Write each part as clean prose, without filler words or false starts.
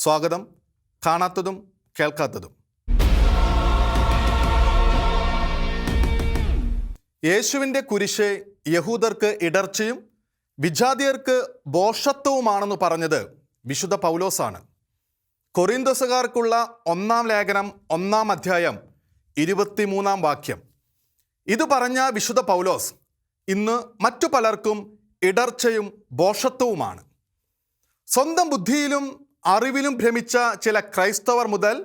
സ്വാഗതം. കാണാത്തതും കേൾക്കാത്തതും. യേശുവിൻ്റെ കുരിശ് യഹൂദർക്ക് ഇടർച്ചയും വിജാതിയർക്ക് ഭോഷത്വവുമാണെന്ന് പറഞ്ഞത് വിശുദ്ധ പൗലോസാണ്. കൊറിന്തോസുകാർക്കുള്ള 1-ാം ലേഖനം 1-ാം അധ്യായം 23-ാം വാക്യം. ഇത് പറഞ്ഞ വിശുദ്ധ പൗലോസ് ഇന്ന് മറ്റു പലർക്കും ഇടർച്ചയും ഭോഷത്വവുമാണ്. സ്വന്തം ബുദ്ധിയിലും അറിവിലും ഭ്രമിച്ച ചില ക്രൈസ്തവർ മുതൽ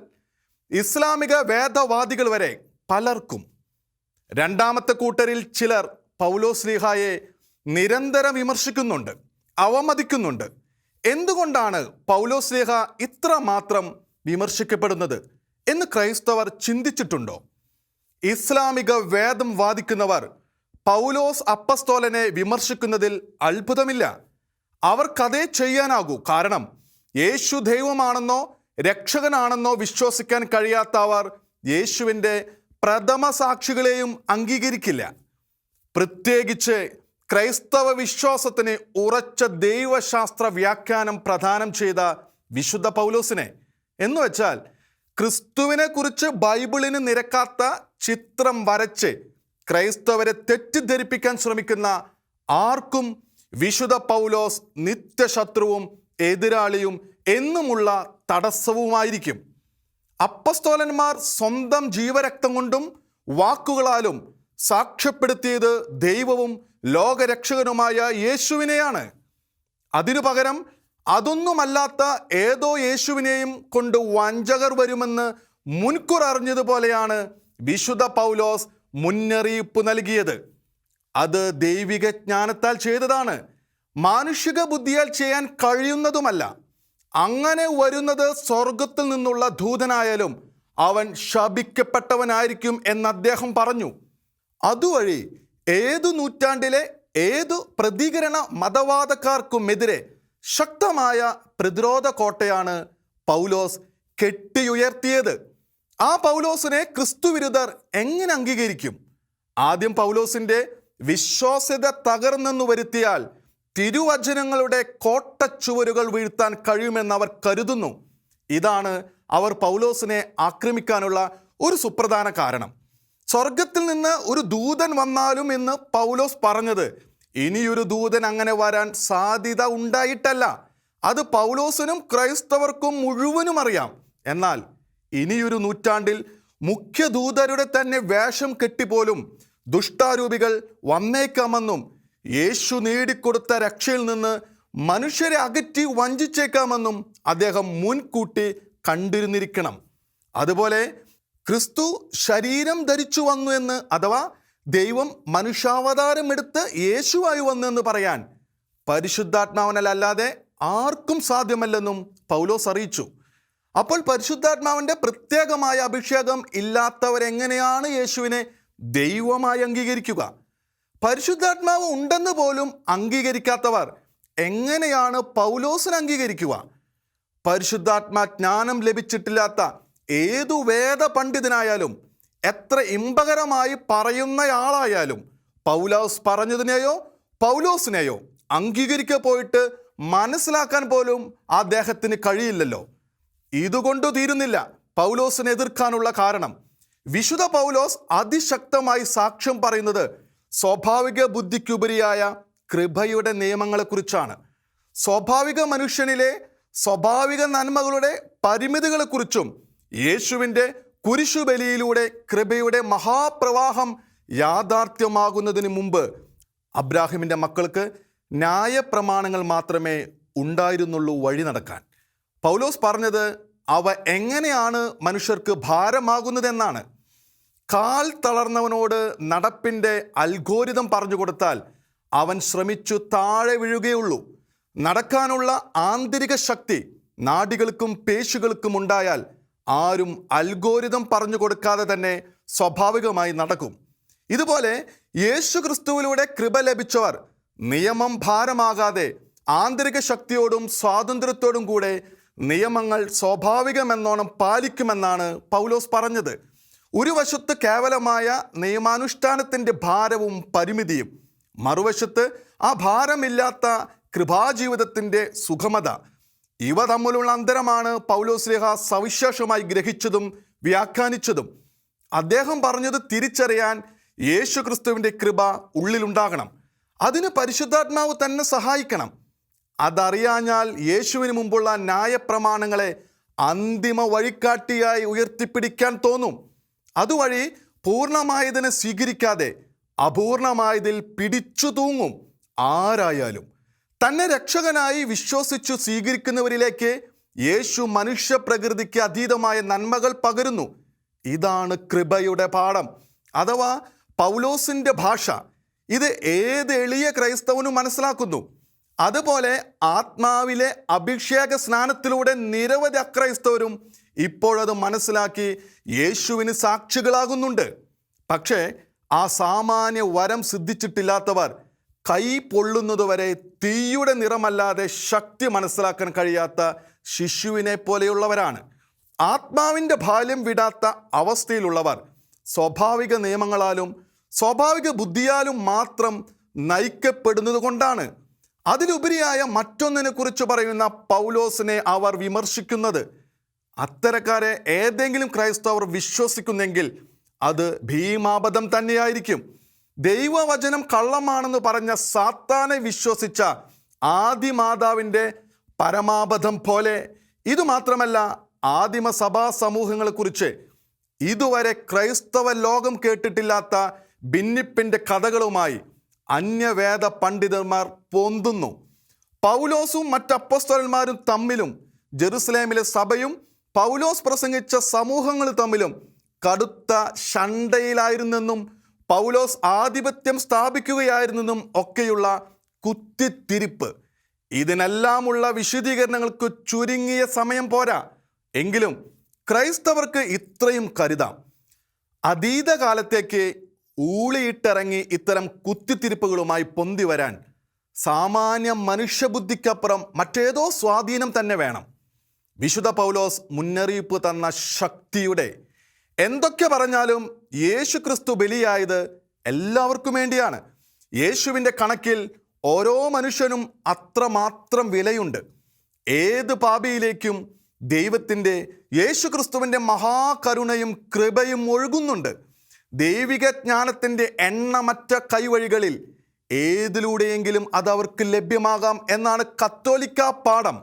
ഇസ്ലാമിക വേദവാദികൾ വരെ പലർക്കും, രണ്ടാമത്തെ കൂട്ടരിൽ ചിലർ പൗലോസ്ലീഹായെ നിരന്തരം വിമർശിക്കുന്നുണ്ട്, അവമതിക്കുന്നുണ്ട്. എന്തുകൊണ്ടാണ് പൗലോസ്ലീഹ ഇത്ര മാത്രം വിമർശിക്കപ്പെടുന്നത് എന്ന് ക്രൈസ്തവർ ചിന്തിച്ചിട്ടുണ്ടോ? ഇസ്ലാമിക വേദം വാദിക്കുന്നവർ പൗലോസ് അപ്പസ്തോലനെ വിമർശിക്കുന്നതിൽ അത്ഭുതമില്ല. അവർക്കതേ ചെയ്യാനാകൂ. കാരണം യേശു ദൈവമാണെന്നോ രക്ഷകനാണെന്നോ വിശ്വസിക്കാൻ കഴിയാത്ത അവർ യേശുവിൻ്റെ പ്രഥമ സാക്ഷികളെയും അംഗീകരിക്കില്ല. പ്രത്യേകിച്ച് ക്രൈസ്തവ വിശ്വാസത്തിന് ഉറച്ച ദൈവശാസ്ത്ര വ്യാഖ്യാനം പ്രദാനം ചെയ്ത വിശുദ്ധ പൗലോസിനെ, എന്നുവെച്ചാൽ ക്രിസ്തുവിനെ കുറിച്ച് ബൈബിളിന് നിരക്കാത്ത ചിത്രം വരച്ച് ക്രൈസ്തവരെ തെറ്റിദ്ധരിപ്പിക്കാൻ ശ്രമിക്കുന്ന ആർക്കും വിശുദ്ധ പൗലോസ് നിത്യശത്രുവും എതിരാളിയും എന്നുമുള്ള തടസ്സവുമായിരിക്കും. അപ്പസ്തോലന്മാർ സ്വന്തം ജീവരക്തം കൊണ്ടും വാക്കുകളാലും സാക്ഷ്യപ്പെടുത്തിയത് ദൈവവും ലോകരക്ഷകനുമായ യേശുവിനെയാണ്. അതിനു പകരം അതൊന്നുമല്ലാത്ത ഏതോ യേശുവിനെയും കൊണ്ട് വഞ്ചകർ വരുമെന്ന് മുൻകൂർ അറിഞ്ഞതുപോലെയാണ് വിശുദ്ധ പൗലോസ് മുന്നറിയിപ്പ് നൽകിയത്. അത് ദൈവിക ജ്ഞാനത്താൽ ചെയ്തതാണ്, മാനുഷിക ബുദ്ധിയാൽ ചെയ്യാൻ കഴിയുന്നതുമല്ല. അങ്ങനെ വരുന്നത് സ്വർഗത്തിൽ നിന്നുള്ള ദൂതനായാലും അവൻ ശപിക്കപ്പെട്ടവനായിരിക്കും എന്ന് അദ്ദേഹം പറഞ്ഞു. അതുവഴി ഏതു നൂറ്റാണ്ടിലെ ഏതു പ്രതികരണ മതവാദക്കാർക്കുമെതിരെ ശക്തമായ പ്രതിരോധ കോട്ടയാണ് പൗലോസ് കെട്ടിയുയർത്തിയത്. ആ പൗലോസിനെ ക്രിസ്തുവിരുദ്ധർ എങ്ങനെ അംഗീകരിക്കും? ആദ്യം പൗലോസിൻ്റെ വിശ്വാസ്യത തകർന്നെന്നു വരുത്തിയാൽ തിരുവചനങ്ങളുടെ കോട്ടച്ചുവരുകൾ വീഴ്ത്താൻ കഴിയുമെന്ന് അവർ കരുതുന്നു. ഇതാണ് അവർ പൗലോസിനെ ആക്രമിക്കാനുള്ള ഒരു സുപ്രധാന കാരണം. സ്വർഗത്തിൽ നിന്ന് ഒരു ദൂതൻ വന്നാലും എന്ന് പൗലോസ് പറഞ്ഞത് ഇനിയൊരു ദൂതൻ അങ്ങനെ വരാൻ സാധ്യത ഉണ്ടായിട്ടല്ല. അത് പൗലോസിനും ക്രൈസ്തവർക്കും മുഴുവനും അറിയാം. എന്നാൽ ഇനിയൊരു നൂറ്റാണ്ടിൽ മുഖ്യദൂതരുടെ തന്നെ വേഷം കെട്ടിപ്പോലും ദുഷ്ടാരൂപികൾ വന്നേക്കാമെന്നും യേശു നേടിക്കൊടുത്ത രക്ഷയിൽ നിന്ന് മനുഷ്യരെ അകറ്റി വഞ്ചിച്ചേക്കാമെന്നും അദ്ദേഹം മുൻകൂട്ടി കണ്ടിരുന്നിരിക്കണം. അതുപോലെ ക്രിസ്തു ശരീരം ധരിച്ചു വന്നു എന്ന്, അഥവാ ദൈവം മനുഷ്യാവതാരം എടുത്ത് യേശുവായി വന്നു എന്ന് പറയാൻ പരിശുദ്ധാത്മാവിനല്ലാതെ ആർക്കും സാധ്യമല്ലെന്നും പൗലോസ് അറിയിച്ചു. അപ്പോൾ പരിശുദ്ധാത്മാവിൻ്റെ പ്രത്യേകമായ അഭിഷേകം ഇല്ലാത്തവരെങ്ങനെയാണ് യേശുവിനെ ദൈവമായി അംഗീകരിക്കുക? പരിശുദ്ധാത്മാവ് ഉണ്ടെന്ന് പോലും അംഗീകരിക്കാത്തവർ എങ്ങനെയാണ് പൗലോസിനെ അംഗീകരിക്കുക? പരിശുദ്ധാത്മാ ജ്ഞാനം ലഭിച്ചിട്ടില്ലാത്ത ഏതു വേദ പണ്ഡിതനായാലും എത്ര ഇമ്പകരമായി പറയുന്നയാളായാലും പൗലോസ് പറഞ്ഞതിനെയോ പൗലോസിനെയോ അംഗീകരിക്കാൻ പോയിട്ട് മനസ്സിലാക്കാൻ പോലും അദ്ദേഹത്തിന് കഴിയില്ലല്ലോ. ഇതുകൊണ്ടു തീരുന്നില്ല പൗലോസിനെ എതിർക്കാനുള്ള കാരണം. വിശുദ്ധ പൗലോസ് അതിശക്തമായി സാക്ഷ്യം പറയുന്നത് സ്വാഭാവിക ബുദ്ധിക്കുപരിയായ കൃപയുടെ നിയമങ്ങളെക്കുറിച്ചാണ്. സ്വാഭാവിക മനുഷ്യനിലെ സ്വാഭാവിക നന്മകളുടെ പരിമിതികളെക്കുറിച്ചും യേശുവിൻ്റെ കുരിശുബലിയിലൂടെ കൃപയുടെ മഹാപ്രവാഹം യാഥാർത്ഥ്യമാകുന്നതിന് മുമ്പ് അബ്രാഹിമിൻ്റെ മക്കൾക്ക് ന്യായപ്രമാണങ്ങൾ മാത്രമേ ഉണ്ടായിരുന്നുള്ളൂ വഴി നടക്കാൻ. പൗലോസ് പറഞ്ഞത് അവ എങ്ങനെയാണ് മനുഷ്യർക്ക് ഭാരമാകുന്നതെന്നാണ്. കാൽ തളർന്നവനോട് നടപ്പിൻ്റെ അൽഗോരിതം പറഞ്ഞു കൊടുത്താൽ അവൻ ശ്രമിച്ചു താഴെ വീഴുകയുള്ളൂ. നടക്കാനുള്ള ആന്തരിക ശക്തി നാഡികൾക്കും പേശികൾക്കും ഉണ്ടായാൽ ആരും അൽഗോരിതം പറഞ്ഞു കൊടുക്കാതെ തന്നെ സ്വാഭാവികമായി നടക്കും. ഇതുപോലെ യേശു ക്രിസ്തുവിലൂടെ കൃപ ലഭിച്ചവർ നിയമം ഭാരമാകാതെ ആന്തരിക ശക്തിയോടും സ്വാതന്ത്ര്യത്തോടും കൂടെ നിയമങ്ങൾ സ്വാഭാവികമെന്നോണം പാലിക്കുമെന്നാണ് പൗലോസ് പറഞ്ഞത്. ഒരു വശത്ത് കേവലമായ നിയമാനുഷ്ഠാനത്തിൻ്റെ ഭാരവും പരിമിതിയും, മറുവശത്ത് ആ ഭാരമില്ലാത്ത കൃപാജീവിതത്തിൻ്റെ സുഗമത. ഇവ തമ്മിലുള്ള അന്തരമാണ് പൗലോസ്ലീഹ സവിശേഷമായി ഗ്രഹിച്ചതും വ്യാഖ്യാനിച്ചതും. അദ്ദേഹം പറഞ്ഞത് തിരിച്ചറിയാൻ യേശുക്രിസ്തുവിൻ്റെ കൃപ ഉള്ളിലുണ്ടാകണം. അതിന് പരിശുദ്ധാത്മാവ് തന്നെ സഹായിക്കണം. അതറിയാഞ്ഞാൽ യേശുവിന് മുമ്പുള്ള ന്യായപ്രമാണങ്ങളെ അന്തിമ വഴികാട്ടിയായി ഉയർത്തിപ്പിടിക്കാൻ തോന്നും. അതുവഴി പൂർണ്ണമായതിനെ സ്വീകരിക്കാതെ അപൂർണമായതിൽ പിടിച്ചു തൂങ്ങും. ആരായാലും തന്നെ രക്ഷകനായി വിശ്വസിച്ചു സ്വീകരിക്കുന്നവരിലേക്ക് യേശു മനുഷ്യപ്രകൃതിക്ക് അതീതമായ നന്മകൾ പകരുന്നു. ഇതാണ് കൃപയുടെ പാഠം, അഥവാ പൗലോസിൻ്റെ ഭാഷ. ഇത് ഏത് എളിയ ക്രൈസ്തവനും മനസ്സിലാക്കുന്നു. അതുപോലെ ആത്മാവിലെ അഭിഷേക സ്നാനത്തിലൂടെ നിരവധി അക്രൈസ്തവരും ഇപ്പോഴത് മനസ്സിലാക്കി യേശുവിന് സാക്ഷികളാകുന്നുണ്ട്. പക്ഷേ ആ സാമാന്യ വരം സിദ്ധിച്ചിട്ടില്ലാത്തവർ കൈ പൊള്ളുന്നതുവരെ തീയുടെ നിറമല്ലാതെ ശക്തി മനസ്സിലാക്കാൻ കഴിയാത്ത ശിശുവിനെ പോലെയുള്ളവരാണ്. ആത്മാവിൻ്റെ ബാല്യം വിടാത്ത അവസ്ഥയിലുള്ളവർ സ്വാഭാവിക നിയമങ്ങളാലും സ്വാഭാവിക ബുദ്ധിയാലും മാത്രം നയിക്കപ്പെടുന്നത് കൊണ്ടാണ്. അതിലുപരിയായ മറ്റൊന്നിനെ കുറിച്ച് പറയുന്ന പൗലോസിനെ അവർ വിമർശിക്കുന്നത്. അത്തരക്കാരെ ഏതെങ്കിലും ക്രൈസ്തവർ വിശ്വസിക്കുന്നെങ്കിൽ അത് ഭീമാപദം തന്നെയായിരിക്കും. ദൈവവചനം കള്ളമാണെന്ന് പറഞ്ഞ സാത്താനെ വിശ്വസിച്ച ആദിമാതാവിൻ്റെ പരമാബദ്ധം പോലെ. ഇതുമാത്രമല്ല, ആദിമ സഭാ സമൂഹങ്ങളെക്കുറിച്ച് ഇതുവരെ ക്രൈസ്തവ ലോകം കേട്ടിട്ടില്ലാത്ത ഭിന്നിപ്പിൻ്റെ കഥകളുമായി അന്യവേദ പണ്ഡിതന്മാർ പൊന്തുന്നു. പൗലോസും മറ്റ് അപ്പോസ്തലന്മാരും തമ്മിലും ജെറുസലേമിലെ സഭയും പൗലോസ് പ്രസംഗിച്ച സമൂഹങ്ങൾ തമ്മിലും കടുത്ത ശണ്ടയിലായിരുന്നെന്നും പൗലോസ് ആധിപത്യം സ്ഥാപിക്കുകയായിരുന്നെന്നും ഒക്കെയുള്ള കുത്തിത്തിരിപ്പ്. ഇതിനെല്ലാമുള്ള വിശദീകരണങ്ങൾക്ക് ചുരുങ്ങിയ സമയം പോരാ. എങ്കിലും ക്രൈസ്തവർക്ക് ഇത്രയും കരുതാം. അതീത കാലത്തേക്ക് ഊളിയിട്ടിറങ്ങി ഇത്തരം കുത്തിത്തിരിപ്പുകളുമായി പൊന്തി വരാൻ സാമാന്യ മനുഷ്യബുദ്ധിക്കപ്പുറം മറ്റേതോ സ്വാധീനം തന്നെ വേണം. വിശുദ്ധ പൗലോസ് മുന്നറിയിപ്പ് തന്ന ശക്തിയുടെ എന്തൊക്കെ പറഞ്ഞാലും യേശു ക്രിസ്തു ബലിയായത് എല്ലാവർക്കും വേണ്ടിയാണ്. യേശുവിൻ്റെ കണക്കിൽ ഓരോ മനുഷ്യനും അത്രമാത്രം വിലയുണ്ട്. ഏത് പാപിയിലേക്കും ദൈവത്തിൻ്റെ യേശു ക്രിസ്തുവിൻ്റെ മഹാകരുണയും കൃപയും ഒഴുകുന്നുണ്ട്. ദൈവിക ജ്ഞാനത്തിൻ്റെ എണ്ണമറ്റ കൈവഴികളിൽ ഏതിലൂടെയെങ്കിലും അത് അവർക്ക് ലഭ്യമാകാം എന്നാണ് കത്തോലിക്ക പാഠം.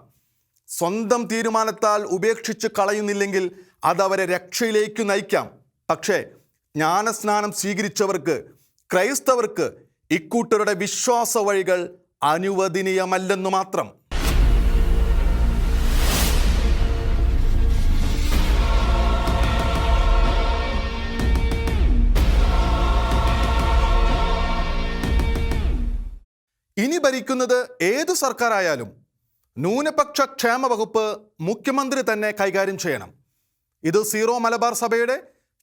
സ്വന്തം തീരുമാനത്താൽ ഉപേക്ഷിച്ച് കളയുന്നില്ലെങ്കിൽ അതവരെ രക്ഷയിലേക്ക് നയിക്കാം. പക്ഷേ ജ്ഞാനസ്നാനം സ്വീകരിച്ചവർക്ക്, ക്രൈസ്തവർക്ക് ഇക്കൂട്ടരുടെ വിശ്വാസ വഴികൾ അനുവദനീയമല്ലെന്നു മാത്രം. ഇനി ഭരിക്കുന്നത് ഏതു സർക്കാരായാലും ന്യൂനപക്ഷ ക്ഷേമ വകുപ്പ് മുഖ്യമന്ത്രി തന്നെ കൈകാര്യം ചെയ്യണം. ഇത് സീറോ മലബാർ സഭയുടെ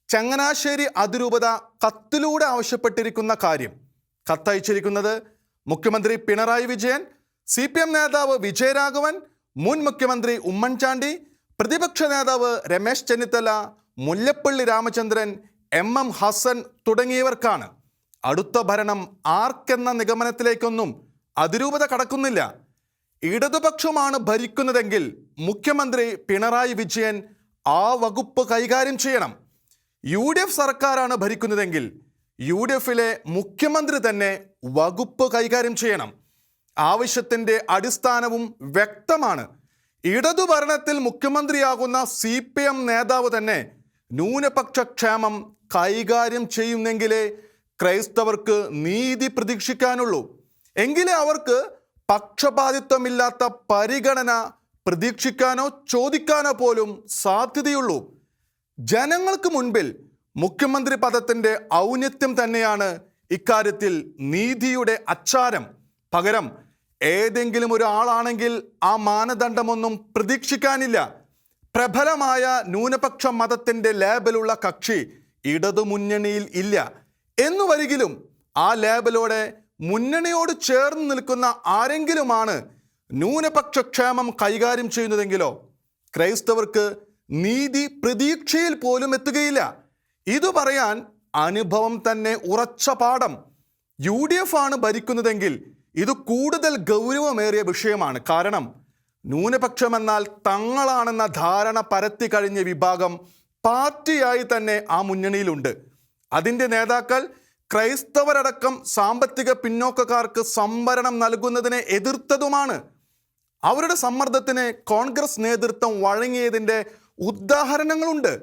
ചങ്ങനാശ്ശേരി അതിരൂപത കത്തിലൂടെ ആവശ്യപ്പെട്ടിരിക്കുന്ന കാര്യം. കത്തയച്ചിരിക്കുന്നത് മുഖ്യമന്ത്രി പിണറായി വിജയൻ, CPM നേതാവ് വിജയരാഘവൻ, മുൻ മുഖ്യമന്ത്രി ഉമ്മൻചാണ്ടി, പ്രതിപക്ഷ നേതാവ് രമേശ് ചെന്നിത്തല, മുല്ലപ്പള്ളി രാമചന്ദ്രൻ, MM ഹസൻ തുടങ്ങിയവർക്കാണ്. അടുത്ത ഭരണം ആർക്കെന്ന നിഗമനത്തിലേക്കൊന്നും അതിരൂപത കടക്കുന്നില്ല. ഇടതുപക്ഷമാണ് ഭരിക്കുന്നതെങ്കിൽ മുഖ്യമന്ത്രി പിണറായി വിജയൻ ആ വകുപ്പ് കൈകാര്യം ചെയ്യണം. UDF സർക്കാരാണ് ഭരിക്കുന്നതെങ്കിൽ UDFിലെ മുഖ്യമന്ത്രി തന്നെ വകുപ്പ് കൈകാര്യം ചെയ്യണം. ആവശ്യത്തിൻ്റെ അടിസ്ഥാനവും വ്യക്തമാണ്. ഇടതുഭരണത്തിൽ മുഖ്യമന്ത്രിയാകുന്ന CPM നേതാവ് തന്നെ ന്യൂനപക്ഷ ക്ഷേമം കൈകാര്യം ചെയ്യുന്നെങ്കിലേ ക്രൈസ്തവർക്ക് നീതി പ്രതീക്ഷിക്കാനുള്ളൂ. എങ്കിലേ അവർക്ക് പക്ഷപാതിത്വമില്ലാത്ത പരിഗണന പ്രതീക്ഷിക്കാനോ ചോദിക്കാനോ പോലും സാധ്യതയുള്ളൂ. ജനങ്ങൾക്ക് മുൻപിൽ മുഖ്യമന്ത്രി പദത്തിൻ്റെ ഔന്നത്യം തന്നെയാണ് ഇക്കാര്യത്തിൽ നീതിയുടെ അച്ചാരം. പകരം ഏതെങ്കിലും ഒരാളാണെങ്കിൽ ആ മാനദണ്ഡമൊന്നും പ്രതീക്ഷിക്കാനില്ല. പ്രബലമായ ന്യൂനപക്ഷ മതത്തിൻ്റെ ലേബലുള്ള കക്ഷി ഇടതുമുന്നണിയിൽ ഇല്ല എന്നു വരികിലും ആ ലേബലോടെ മുന്നണിയോട് ചേർന്ന് നിൽക്കുന്ന ആരെങ്കിലുമാണ് ന്യൂനപക്ഷ ക്ഷേമം കൈകാര്യം ചെയ്യുന്നതെങ്കിലോ ക്രൈസ്തവർക്ക് നീതി പ്രതീക്ഷയിൽ പോലും എത്തുകയില്ല. ഇത് പറയാൻ അനുഭവം തന്നെ ഉറച്ച പാഠം. UDF ആണ് ഭരിക്കുന്നതെങ്കിൽ ഇത് കൂടുതൽ ഗൗരവമേറിയ വിഷയമാണ്. കാരണം ന്യൂനപക്ഷമെന്നാൽ തങ്ങളാണെന്ന ധാരണ പരത്തി കഴിഞ്ഞ വിഭാഗം പാർട്ടിയായി തന്നെ ആ മുന്നണിയിലുണ്ട്. അതിൻ്റെ നേതാക്കൾ ക്രൈസ്തവരടക്കം സാമ്പത്തിക പിന്നോക്കക്കാർക്ക് സംവരണം നൽകുന്നതിനെ എതിർത്തതുമാണ്. അവരുടെ സമ്മർദ്ദത്തിന് കോൺഗ്രസ് നേതൃത്വം വഴങ്ങിയതിൻ്റെ ഉദാഹരണങ്ങളുണ്ട്.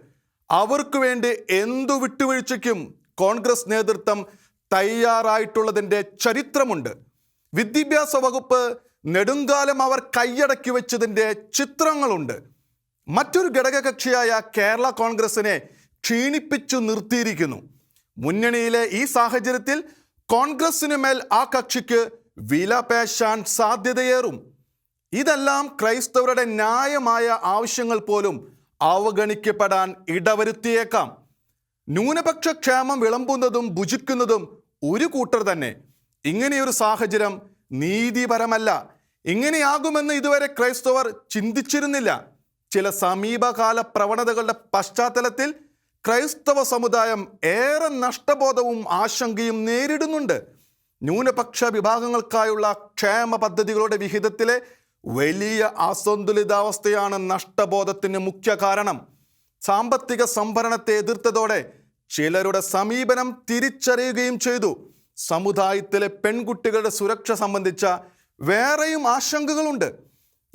അവർക്ക് വേണ്ടി എന്തു വിട്ടുവീഴ്ചയ്ക്കും കോൺഗ്രസ് നേതൃത്വം തയ്യാറായിട്ടുള്ളതിൻ്റെ ചരിത്രമുണ്ട്. വിദ്യാഭ്യാസ വകുപ്പ് നെടുങ്കാലം അവർ കൈയടക്കി വെച്ചതിൻ്റെ ചിത്രങ്ങളുണ്ട്. മറ്റൊരു ഘടകകക്ഷിയായ കേരള കോൺഗ്രസിനെ ക്ഷീണിപ്പിച്ചു നിർത്തിയിരിക്കുന്നു. മുന്നണിയിലെ ഈ സാഹചര്യത്തിൽ കോൺഗ്രസിന് മേൽ ആ കക്ഷിക്ക് വില പേശാൻ സാധ്യതയേറും. ഇതെല്ലാം ക്രൈസ്തവരുടെ ന്യായമായ ആവശ്യങ്ങൾ പോലും അവഗണിക്കപ്പെടാൻ ഇടവരുത്തിയേക്കാം. ന്യൂനപക്ഷ ക്ഷേമം വിളമ്പുന്നതും ഭുജിക്കുന്നതും ഒരു കൂട്ടർ തന്നെ. ഇങ്ങനെയൊരു സാഹചര്യം നീതിപരമല്ല. ഇങ്ങനെയാകുമെന്ന് ഇതുവരെ ക്രൈസ്തവർ ചിന്തിച്ചിരുന്നില്ല. ചില സമീപകാല പ്രവണതകളുടെ പശ്ചാത്തലത്തിൽ ക്രൈസ്തവ സമുദായം ഏറെ നഷ്ടബോധവും ആശങ്കയും നേരിടുന്നുണ്ട്. ന്യൂനപക്ഷ വിഭാഗങ്ങൾക്കായുള്ള ക്ഷേമ പദ്ധതികളുടെ വിഹിതത്തിലെ വലിയ അസന്തുലിതാവസ്ഥയാണ് നഷ്ടബോധത്തിന് മുഖ്യ കാരണം. സാമ്പത്തിക സംഭരണത്തെ എതിർത്തതോടെ ചിലരുടെ സമീപനം തിരിച്ചറിയുകയും ചെയ്തു. സമുദായത്തിലെ പെൺകുട്ടികളുടെ സുരക്ഷ സംബന്ധിച്ച വേറെയും ആശങ്കകളുണ്ട്.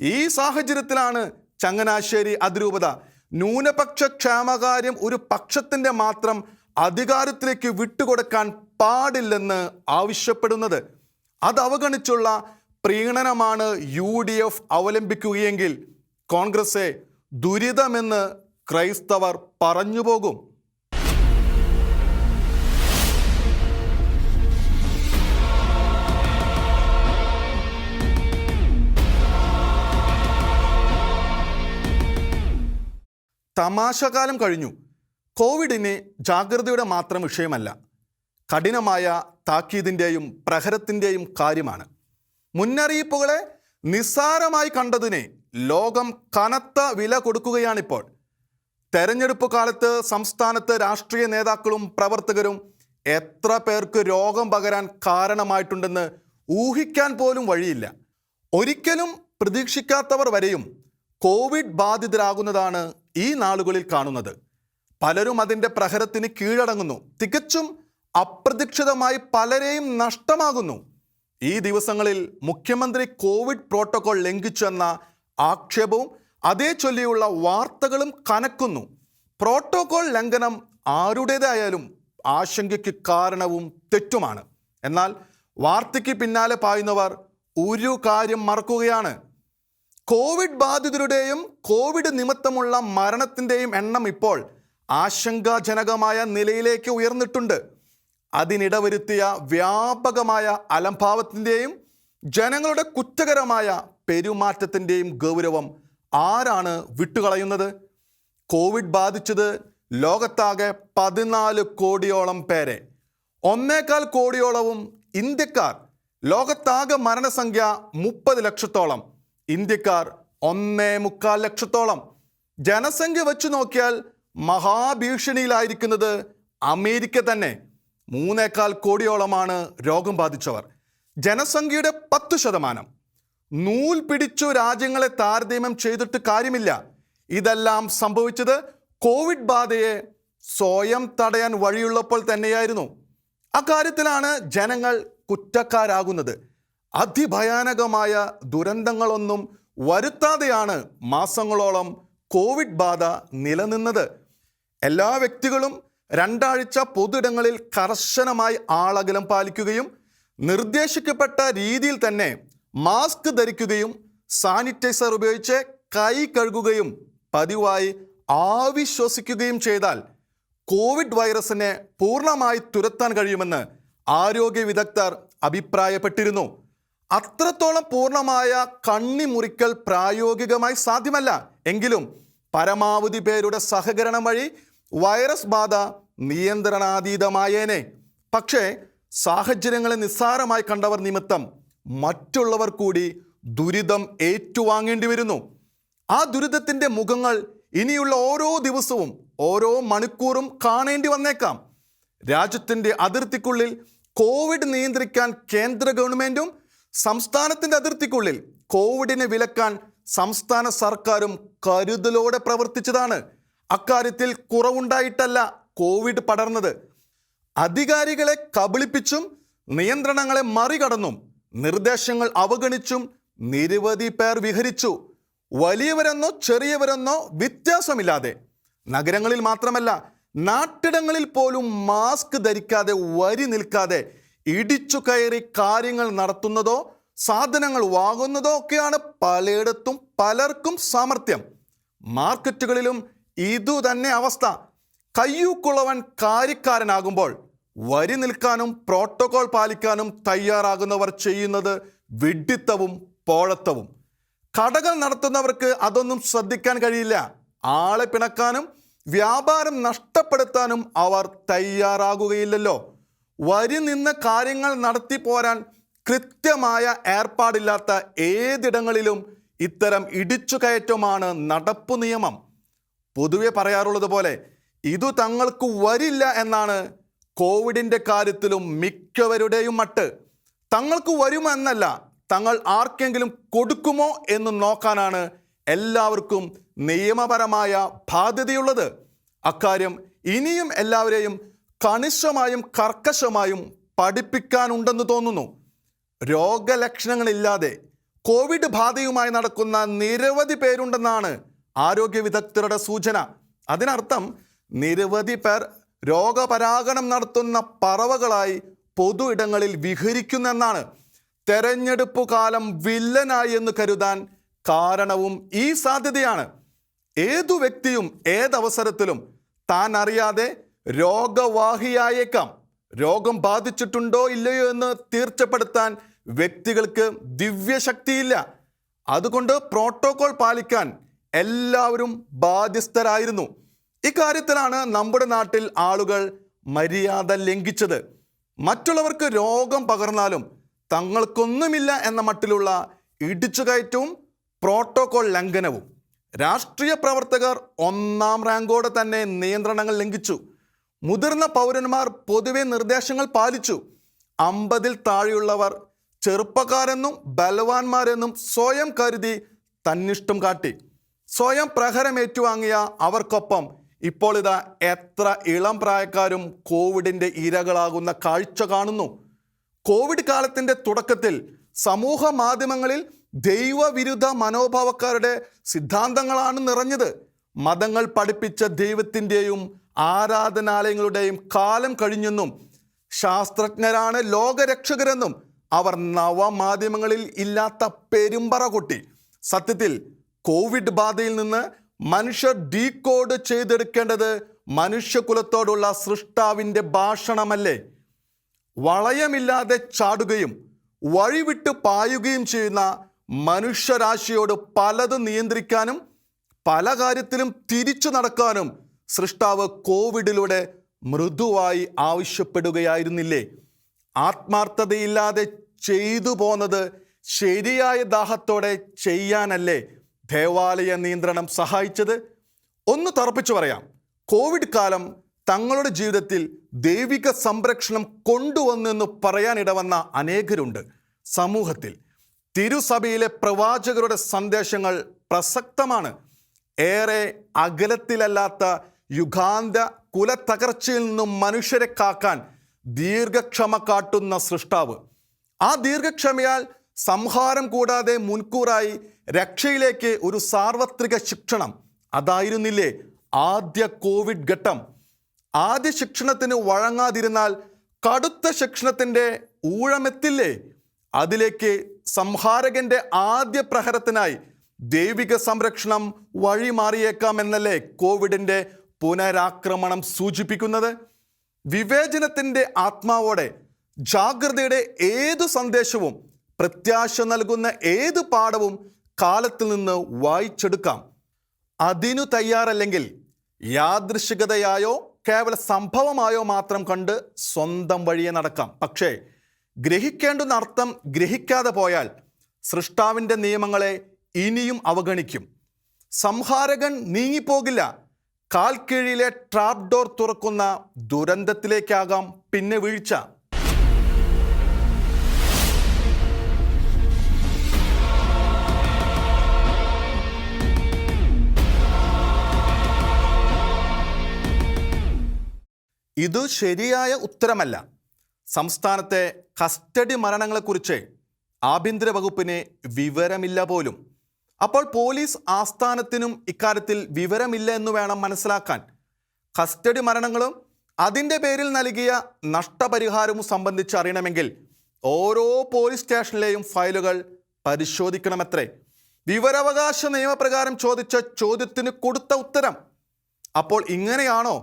ഈ സാഹചര്യത്തിലാണ് ചങ്ങനാശ്ശേരി അതിരൂപത ന്യൂനപക്ഷ ക്ഷേമകാര്യം ഒരു പക്ഷത്തിൻ്റെ മാത്രം അധികാരത്തിലേക്ക് വിട്ടുകൊടുക്കാൻ പാടില്ലെന്ന് ആവശ്യപ്പെടുന്നത്. അത് അവഗണിച്ചുള്ള പ്രീണനമാണ് UDF അവലംബിക്കുകയെങ്കിൽ കോൺഗ്രസ് ദുരിതമെന്ന് ക്രൈസ്തവർ പറഞ്ഞുപോകും. തമാശകാലം കഴിഞ്ഞു. കോവിഡിന് ജാഗ്രതയുടെ മാത്രം വിഷയമല്ല, കഠിനമായ താക്കീതിൻ്റെയും പ്രഹരത്തിൻ്റെയും കാര്യമാണ്. മുന്നറിയിപ്പുകളെ നിസ്സാരമായി കണ്ടതിന് ലോകം കനത്ത വില കൊടുക്കുകയാണിപ്പോൾ. തെരഞ്ഞെടുപ്പ് കാലത്ത് സംസ്ഥാനത്ത് രാഷ്ട്രീയ നേതാക്കളും പ്രവർത്തകരും എത്ര പേർക്ക് രോഗം പകരാൻ കാരണമായിട്ടുണ്ടെന്ന് ഊഹിക്കാൻ പോലും വഴിയില്ല. ഒരിക്കലും പ്രതീക്ഷിക്കാത്തവർ വരെയും കോവിഡ് ബാധിതരാകുന്നതാണ് ഈ നാളുകളിൽ കാണുന്നത്. പലരും അതിൻ്റെ പ്രഹരത്തിന് കീഴടങ്ങുന്നു. തികച്ചും അപ്രതീക്ഷിതമായി പലരെയും നഷ്ടമാകുന്നു. ഈ ദിവസങ്ങളിൽ മുഖ്യമന്ത്രി കോവിഡ് പ്രോട്ടോകോൾ ലംഘിച്ചെന്ന ആക്ഷേപവും അതേ ചൊല്ലിയുള്ള വാർത്തകളും കനക്കുന്നു. പ്രോട്ടോകോൾ ലംഘനം ആരുടേതായാലും ആശങ്കയ്ക്ക് കാരണവും തെറ്റുമാണ്. എന്നാൽ വാർത്തയ്ക്ക് പിന്നാലെ പായുന്നവർ ഒരു കാര്യം മറക്കുകയാണ്. കോവിഡ് ബാധിതരുടെയും കോവിഡ് നിമിത്തമുള്ള മരണത്തിൻ്റെയും എണ്ണം ഇപ്പോൾ ആശങ്കാജനകമായ നിലയിലേക്ക് ഉയർന്നിട്ടുണ്ട്. അതിനിടവരുത്തിയ വ്യാപകമായ അലംഭാവത്തിൻ്റെയും ജനങ്ങളുടെ കുറ്റകരമായ പെരുമാറ്റത്തിൻ്റെയും ഗൗരവം ആരാണ് വിട്ടുകളയുന്നത്? കോവിഡ് ബാധിച്ചത് ലോകത്താകെ 14 കോടിയോളം പേരെ. 1.25 കോടിയോളവും ഇന്ത്യക്കാർ. ലോകത്താകെ മരണസംഖ്യ 30 ലക്ഷത്തോളം. ഇന്ത്യക്കാർ 1.25 ലക്ഷത്തോളം. ജനസംഖ്യ വെച്ച് നോക്കിയാൽ മഹാഭീഷണിയിലായിരിക്കുന്നത് അമേരിക്ക തന്നെ. 3.25 കോടിയോളമാണ് രോഗം ബാധിച്ചവർ. ജനസംഖ്യയുടെ 10%. നൂൽ പിടിച്ചു രാജ്യങ്ങളെ താരതമ്യം ചെയ്തിട്ട് കാര്യമില്ല. ഇതെല്ലാം സംഭവിച്ചത് കോവിഡ് ബാധയെ സ്വയം തടയാൻ വഴിയുള്ളപ്പോൾ തന്നെയായിരുന്നു. അക്കാര്യത്തിലാണ് ജനങ്ങൾ കുറ്റക്കാരാകുന്നത്. അതിഭയാനകമായ ദുരന്തങ്ങളൊന്നും വരുത്താതെയാണ് മാസങ്ങളോളം കോവിഡ് ബാധ നിലനിന്നത്. എല്ലാ വ്യക്തികളും 2 ആഴ്ച പൊതുയിടങ്ങളിൽ കർശനമായി ആളകലം പാലിക്കുകയും നിർദ്ദേശിക്കപ്പെട്ട രീതിയിൽ തന്നെ മാസ്ക് ധരിക്കുകയും സാനിറ്റൈസർ ഉപയോഗിച്ച് കൈ കഴുകുകയും പതിവായി ആവി ശ്വസിക്കുകയും ചെയ്താൽ കോവിഡ് വൈറസിനെ പൂർണ്ണമായി തുരത്താൻ കഴിയുമെന്ന് ആരോഗ്യ വിദഗ്ധർ അഭിപ്രായപ്പെട്ടിരുന്നു. അത്രത്തോളം പൂർണ്ണമായ കണ്ണിമുറിക്കൽ പ്രായോഗികമായി സാധ്യമല്ല. എങ്കിലും പരമാവധി പേരുടെ സഹകരണം വഴി വൈറസ് ബാധ നിയന്ത്രണാതീതമായേനെ. പക്ഷേ സാഹചര്യങ്ങളെ നിസ്സാരമായി കണ്ടവർ നിമിത്തം മറ്റുള്ളവർ കൂടി ദുരിതം ഏറ്റുവാങ്ങേണ്ടി വരുന്നു. ആ ദുരിതത്തിൻ്റെ മുഖങ്ങൾ ഇനിയുള്ള ഓരോ ദിവസവും ഓരോ മണിക്കൂറും കാണേണ്ടി വന്നേക്കാം. രാജ്യത്തിൻ്റെ അതിർത്തിക്കുള്ളിൽ കോവിഡ് നിയന്ത്രിക്കാൻ കേന്ദ്ര ഗവൺമെൻറ്റും സംസ്ഥാനത്തിൻ്റെ അതിർത്തിക്കുള്ളിൽ കോവിഡിനെ വിലക്കാൻ സംസ്ഥാന സർക്കാരും കരുതലോടെ പ്രവർത്തിച്ചതാണ്. അക്കാര്യത്തിൽ കുറവുണ്ടായിട്ടല്ല കോവിഡ് പടർന്നത്. അധികാരികളെ കബളിപ്പിച്ചും നിയന്ത്രണങ്ങളെ മറികടന്നും നിർദ്ദേശങ്ങൾ അവഗണിച്ചും നിരവധി പേർ വിഹരിച്ചു. വലിയവരെന്നോ ചെറിയവരെന്നോ വ്യത്യാസമില്ലാതെ. നഗരങ്ങളിൽ മാത്രമല്ല, നാട്ടിടങ്ങളിൽ പോലും മാസ്ക് ധരിക്കാതെ വരി നിൽക്കാതെ ഇടിച്ചു കയറി കാര്യങ്ങൾ നടത്തുന്നതോ സാധനങ്ങൾ വാങ്ങുന്നതോ ഒക്കെയാണ് പലയിടത്തും പലർക്കും സാമർഥ്യം. മാർക്കറ്റുകളിലും ഇതുതന്നെ അവസ്ഥ. കയ്യൂക്കുള്ളവൻ കാര്യക്കാരനാകുമ്പോൾ വരി നിൽക്കാനും പ്രോട്ടോകോൾ പാലിക്കാനും തയ്യാറാകുന്നവർ ചെയ്യുന്നത് വിഡ്ഢിത്തവും പോഴത്തവും. കടകൾ നടത്തുന്നവർക്ക് അതൊന്നും ശ്രദ്ധിക്കാൻ കഴിയില്ല. ആളെ പിണക്കാനും വ്യാപാരം നഷ്ടപ്പെടുത്താനും അവർ തയ്യാറാകുകയില്ലല്ലോ. വരി നിന്ന് കാര്യങ്ങൾ നടത്തി പോരാൻ കൃത്യമായ ഏർപ്പാടില്ലാത്ത ഏതിടങ്ങളിലും ഇത്തരം ഇടിച്ചുകയറ്റമാണ് നടപ്പു നിയമം. പൊതുവെ പറയാറുള്ളത് പോലെ ഇതു തങ്ങൾക്ക് വരില്ല എന്നാണ് കോവിഡിൻ്റെ കാര്യത്തിലും മിക്കവരുടെയും മട്ട്. തങ്ങൾക്ക് വരുമെന്നല്ല, തങ്ങൾ ആർക്കെങ്കിലും കൊടുക്കുമോ എന്ന് നോക്കാനാണ് എല്ലാവർക്കും നിയമപരമായ ബാധ്യതയുള്ളത്. അക്കാര്യം ഇനിയും എല്ലാവരെയും കണിശമായും കർക്കശമായും പഠിപ്പിക്കാനുണ്ടെന്ന് തോന്നുന്നു. രോഗലക്ഷണങ്ങളില്ലാതെ കോവിഡ് ബാധയുമായി നടക്കുന്ന നിരവധി പേരുണ്ടെന്നാണ് ആരോഗ്യ വിദഗ്ധരുടെ സൂചന. അതിനർത്ഥം നിരവധി പേർ രോഗപരാഗണം നടത്തുന്ന പറവകളായി പൊതു ഇടങ്ങളിൽ വിഹരിക്കുന്നെന്നാണ്. തെരഞ്ഞെടുപ്പു കാലം വില്ലനായി എന്ന് കരുതാൻ കാരണവും ഈ സാധ്യതയാണ്. ഏതു വ്യക്തിയും ഏതവസരത്തിലും താൻ അറിയാതെ രോഗവാഹിയായേക്കാം. രോഗം ബാധിച്ചിട്ടുണ്ടോ ഇല്ലയോ എന്ന് തീർച്ചപ്പെടുത്താൻ വ്യക്തികൾക്ക് ദിവ്യശക്തിയില്ല. അതുകൊണ്ട് പ്രോട്ടോകോൾ പാലിക്കാൻ എല്ലാവരും ബാധ്യസ്ഥരായിരുന്നു. ഇക്കാര്യത്തിലാണ് നമ്മുടെ നാട്ടിൽ ആളുകൾ മര്യാദ ലംഘിച്ചത്. മറ്റുള്ളവർക്ക് രോഗം പകർന്നാലും തങ്ങൾക്കൊന്നുമില്ല എന്ന മട്ടിലുള്ള ഇടിച്ചുകയറ്റവും പ്രോട്ടോകോൾ ലംഘനവും. രാഷ്ട്രീയ പ്രവർത്തകർ ഒന്നാം റാങ്കോടെ തന്നെ നിയന്ത്രണങ്ങൾ ലംഘിച്ചു. മുതിർന്ന പൗരന്മാർ പൊതുവെ നിർദ്ദേശങ്ങൾ പാലിച്ചു. 50-ൽ താഴെയുള്ളവർ ചെറുപ്പക്കാരെന്നും ബലവാന്മാരെന്നും സ്വയം കരുതി തന്നിഷ്ടം കാട്ടി. സ്വയം പ്രഹരമേറ്റുവാങ്ങിയ അവർക്കൊപ്പം ഇപ്പോൾ ഇതാ എത്ര ഇളം പ്രായക്കാരും കോവിഡിൻ്റെ ഇരകളാകുന്ന കാഴ്ച കാണുന്നു. കോവിഡ് കാലത്തിൻ്റെ തുടക്കത്തിൽ സമൂഹ മാധ്യമങ്ങളിൽ ദൈവവിരുദ്ധ മനോഭാവക്കാരുടെ സിദ്ധാന്തങ്ങളാണ് നിറഞ്ഞത്. മതങ്ങൾ പഠിപ്പിച്ച ദൈവത്തിൻ്റെയും ആരാധനാലയങ്ങളുടെയും കാലം കഴിഞ്ഞെന്നും ശാസ്ത്രജ്ഞരാണ് ലോകരക്ഷകരെന്നും അവർ നവമാധ്യമങ്ങളിൽ ഇല്ലാത്ത പെരുമ്പറ കൊട്ടി. സത്യത്തിൽ കോവിഡ് ബാധയിൽ നിന്ന് മനുഷ്യർ ഡീകോഡ് ചെയ്തെടുക്കേണ്ടത് മനുഷ്യകുലത്തോടുള്ള സൃഷ്ടാവിൻ്റെ ഭാഷണമല്ലേ? വളയമില്ലാതെ ചാടുകയും വഴിവിട്ട് പായുകയും ചെയ്യുന്ന മനുഷ്യരാശിയോട് പലതും നിയന്ത്രിക്കാനും പല കാര്യത്തിലും തിരിച്ചു നടക്കാനും സൃഷ്ടാവ് കോവിഡിലൂടെ മൃദുവായി ആവശ്യപ്പെടുകയായിരുന്നില്ലേ? ആത്മാർത്ഥതയില്ലാതെ ചെയ്തു പോന്നത് ശരിയായ ദാഹത്തോടെ ചെയ്യാനല്ലേ ദേവാലയ നിയന്ത്രണം സഹായിച്ചത്? ഒന്ന് തറപ്പിച്ചു പറയാം, കോവിഡ് കാലം തങ്ങളുടെ ജീവിതത്തിൽ ദൈവിക സംരക്ഷണം കൊണ്ടുവന്നെന്ന് പറയാനിടവന്ന അനേകരുണ്ട് സമൂഹത്തിൽ. തിരുസഭയിലെ പ്രവാചകരുടെ സന്ദേശങ്ങൾ പ്രസക്തമാണ്. ഏറെ അകലത്തിലല്ലാത്ത യുഗാന്ത കുലത്തകർച്ചയിൽ നിന്നും മനുഷ്യരെ കാക്കാൻ ദീർഘക്ഷമ കാട്ടുന്ന സൃഷ്ടാവ്. ആ ദീർഘക്ഷമയാൽ സംഹാരം കൂടാതെ മുൻകൂറായി രക്ഷയിലേക്ക് ഒരു സാർവത്രിക ശിക്ഷണം. അതായിരുന്നില്ലേ ആദ്യ കോവിഡ് ഘട്ടം? ആദ്യ ശിക്ഷണത്തിന് വഴങ്ങാതിരുന്നാൽ കടുത്ത ശിക്ഷണത്തിൻ്റെ ഊഴമെത്തില്ലേ? അതിലേക്ക് സംഹാരകന്റെ ആദ്യ പ്രഹരത്തിനായി ദൈവിക സംരക്ഷണം വഴിമാറിയേക്കാമെന്നല്ലേ കോവിഡിൻ്റെ പുനരാക്രമണം സൂചിപ്പിക്കുന്നത്? വിവേചനത്തിൻ്റെ ആത്മാവോടെ ജാഗ്രതയുടെ ഏതു സന്ദേശവും പ്രത്യാശ നൽകുന്ന ഏത് പാഠവും കാലത്തിൽ നിന്ന് വായിച്ചെടുക്കാം. അതിനു തയ്യാറല്ലെങ്കിൽ യാദൃശികതയായോ കേവല സംഭവമായോ മാത്രം കണ്ട് സ്വന്തം വഴിയെ നടക്കാം. പക്ഷേ ഗ്രഹിക്കേണ്ടുന്ന അർത്ഥം ഗ്രഹിക്കാതെ പോയാൽ സൃഷ്ടാവിൻ്റെ നിയമങ്ങളെ ഇനിയും അവഗണിക്കും. സംഹാരകൻ നീങ്ങിപ്പോകില്ല. കാൽ കീഴിലെ ട്രാപ്പ് ഡോർ തുറക്കുന്ന ദുരന്തത്തിലേക്കാകാം പിന്നെ വീഴ്ച. ഇത് ശരിയായ ഉത്തരമല്ല. സംസ്ഥാനത്തെ കസ്റ്റഡി മരണങ്ങളെക്കുറിച്ച് ആഭ്യന്തര വകുപ്പിന് വിവരമില്ല പോലും. അപ്പോൾ പോലീസ് ആസ്ഥാനത്തിനും ഇക്കാര്യത്തിൽ വിവരമില്ല എന്ന് വേണം മനസ്സിലാക്കാൻ. കസ്റ്റഡി മരണങ്ങളും അതിൻ്റെ പേരിൽ നൽകിയ നഷ്ടപരിഹാരവും സംബന്ധിച്ച് അറിയണമെങ്കിൽ ഓരോ പോലീസ് സ്റ്റേഷനിലെയും ഫയലുകൾ പരിശോധിക്കണമത്രേ. വിവരാവകാശ നിയമപ്രകാരം ചോദിച്ച ചോദ്യത്തിന് കൊടുത്ത ഉത്തരം. അപ്പോൾ ഇങ്ങനെയാണോ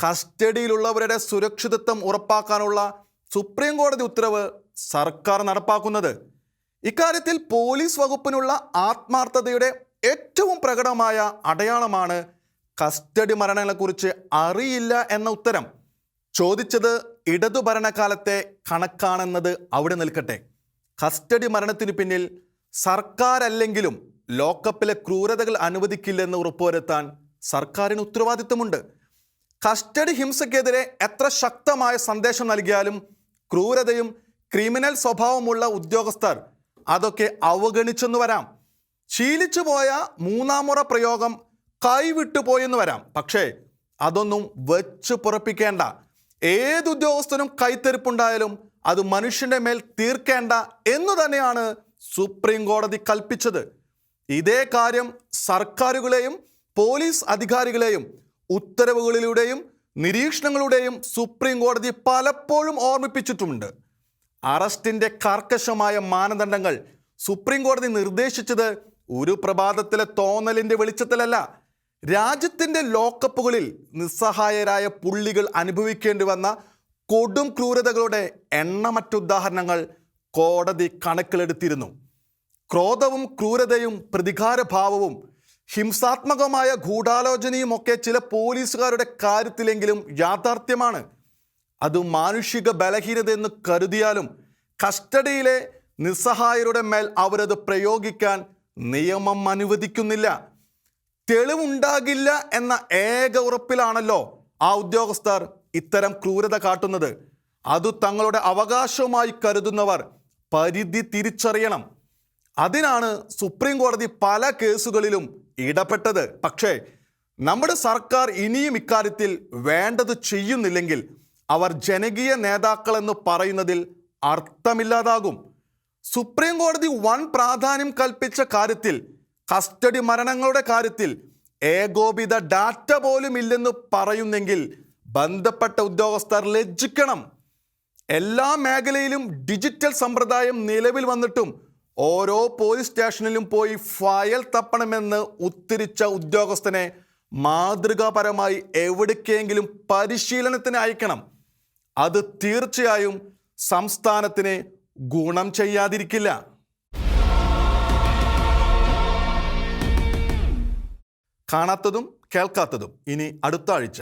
കസ്റ്റഡിയിലുള്ളവരുടെ സുരക്ഷിതത്വം ഉറപ്പാക്കാനുള്ള സുപ്രീം കോടതി ഉത്തരവ് സർക്കാർ നടപ്പാക്കുന്നത്? ഇക്കാര്യത്തിൽ പോലീസ് വകുപ്പിനുള്ള ആത്മാർത്ഥതയുടെ ഏറ്റവും പ്രകടമായ അടയാളമാണ് കസ്റ്റഡി മരണങ്ങളെക്കുറിച്ച് അറിയില്ല എന്ന ഉത്തരം. ചോദിച്ചത് ഇടതു ഭരണകാലത്തെ കണക്കാണെന്നത് അവിടെ നിൽക്കട്ടെ. കസ്റ്റഡി മരണത്തിന് പിന്നിൽ സർക്കാരല്ലെങ്കിലും ലോക്കപ്പിലെ ക്രൂരതകൾ അനുവദിക്കില്ലെന്ന് ഉറപ്പുവരുത്താൻ സർക്കാരിന് ഉത്തരവാദിത്വമുണ്ട്. കസ്റ്റഡി ഹിംസയ്ക്കെതിരെ എത്ര ശക്തമായ സന്ദേശം നൽകിയാലും ക്രൂരതയും ക്രിമിനൽ സ്വഭാവമുള്ള ഉദ്യോഗസ്ഥർ അതൊക്കെ അവഗണിച്ചെന്ന് വരാം. ശീലിച്ചു പോയ മൂന്നാം മുറ പ്രയോഗം കൈവിട്ടുപോയെന്ന് വരാം. പക്ഷേ അതൊന്നും വെച്ച് പുറപ്പിക്കേണ്ട. ഏത് ഉദ്യോഗസ്ഥനും കൈത്തെരിപ്പുണ്ടായാലും അത് മനുഷ്യന്റെ മേൽ തീർക്കേണ്ട എന്ന് തന്നെയാണ് സുപ്രീം കോടതി കൽപ്പിച്ചത്. ഇതേ കാര്യം സർക്കാരുകളെയും പോലീസ് അധികാരികളെയും ഉത്തരവുകളിലൂടെയും നിരീക്ഷണങ്ങളുടെയും സുപ്രീം കോടതി പലപ്പോഴും ഓർമ്മിപ്പിച്ചിട്ടുമുണ്ട്. അറസ്റ്റിന്റെ കർക്കശമായ മാനദണ്ഡങ്ങൾ സുപ്രീം കോടതി നിർദ്ദേശിച്ചത് ഒരു പ്രഭാതത്തിലെ തോന്നലിന്റെ വെളിച്ചത്തിലല്ല. രാജ്യത്തിന്റെ ലോക്കപ്പുകളിൽ നിസ്സഹായരായ പുള്ളികൾ അനുഭവിക്കേണ്ടി വന്ന കൊടും ക്രൂരതകളുടെ എണ്ണമറ്റ ഉദാഹരണങ്ങൾ കോടതി കണക്കിലെടുത്തിരുന്നു. ക്രോധവും ക്രൂരതയും പ്രതികാരഭാവവും ഹിംസാത്മകമായ ഗൂഢാലോചനയും ഒക്കെ ചില പോലീസുകാരുടെ കാര്യത്തിലെങ്കിലും യാഥാർത്ഥ്യമാണ്. അത് മാനുഷിക ബലഹീനത എന്ന് കരുതിയാലും കസ്റ്റഡിയിലെ നിസ്സഹായരുടെ മേൽ അവരത് പ്രയോഗിക്കാൻ നിയമം അനുവദിക്കുന്നില്ല. തെളിവുണ്ടാകില്ല എന്ന ഏക ഉറപ്പിലാണല്ലോ ആ ഉദ്യോഗസ്ഥർ ഇത്തരം ക്രൂരത കാട്ടുന്നത്. അത് തങ്ങളുടെ അവകാശവുമായി കരുതുന്നവർ പരിധി തിരിച്ചറിയണം. അതിനാണ് സുപ്രീം കോടതി പല കേസുകളിലും ഇടപെട്ടത്. പക്ഷേ നമ്മുടെ സർക്കാർ ഇനിയും ഇക്കാര്യത്തിൽ വേണ്ടത് ചെയ്യുന്നില്ലെങ്കിൽ അവർ ജനകീയ നേതാക്കളെന്ന് പറയുന്നതിൽ അർത്ഥമില്ലാതാകും. സുപ്രീം കോടതി വൻ പ്രാധാന്യം കൽപ്പിച്ച കാര്യത്തിൽ, കസ്റ്റഡി മരണങ്ങളുടെ കാര്യത്തിൽ ഏകോപിത ഡാറ്റ പോലും ഇല്ലെന്ന് പറയുന്നെങ്കിൽ ബന്ധപ്പെട്ട ഉദ്യോഗസ്ഥർ ലജ്ജിക്കണം. എല്ലാ മേഖലയിലും ഡിജിറ്റൽ സമ്പ്രദായം നിലവിൽ വന്നിട്ടും ഓരോ പോലീസ് സ്റ്റേഷനിലും പോയി ഫയൽ തപ്പണമെന്ന് ഉദ്ധരിച്ച ഉദ്യോഗസ്ഥനെ മാതൃകാപരമായി എവിടേക്കെങ്കിലും പരിശീലനത്തിന് അയക്കണം. അത് തീർച്ചയായും സംസ്ഥാനത്തിന് ഗുണം ചെയ്യാതിരിക്കില്ല. കാണാത്തതും കേൾക്കാത്തതും ഇനി അടുത്ത ആഴ്ച.